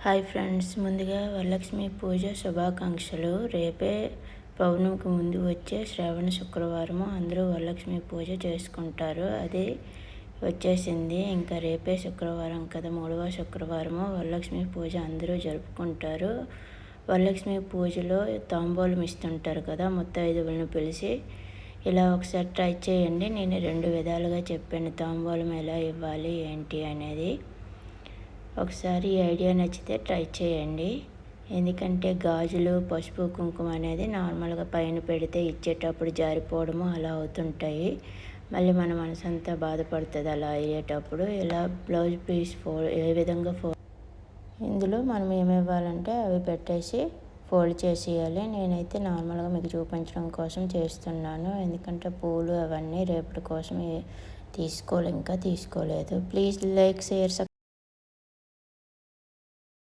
Hi friends, ముందుగా వరలక్ష్మి పూజ శుభాకాంక్షలు. రేపే పౌర్ణమికి ముందు వచ్చే శ్రావణ శుక్రవారము అందరూ వరలక్ష్మి పూజ చేసుకుంటారు. అది వచ్చేసింది. ఇంకా రేపే శుక్రవారం కదా, 3వ శుక్రవారము వరలక్ష్మి పూజ అందరూ జరుపుకుంటారు. వరలక్ష్మి పూజలో తాంబూలం ఇస్తుంటారు కదా, ముత్తైదువులను పిలిచి. ఇలా ఒకసారి ట్రై చేయండి. నేను 2 విధాలుగా చెప్పాను తాంబూలం ఎలా ఇవ్వాలి ఏంటి అనేది. ఒకసారి ఈ ఐడియా నచ్చితే ట్రై చేయండి. ఎందుకంటే గాజులు, పసుపు, కుంకుమ అనేది నార్మల్గా పైన పెడితే ఇచ్చేటప్పుడు జారిపోవడము అలా అవుతుంటాయి. మళ్ళీ మన మనసంతా బాధపడుతుంది అలా అయ్యేటప్పుడు. ఇలా బ్లౌజ్ పీస్ ఏ విధంగా ఇందులో మనం ఏమి ఇవ్వాలంటే అవి పెట్టేసి ఫోల్డ్ చేసేయాలి. నేనైతే నార్మల్గా మీకు చూపించడం కోసం చేస్తున్నాను. ఎందుకంటే పూలు అవన్నీ రేపటి కోసం ఇంకా తీసుకోలేదు. Please like, share,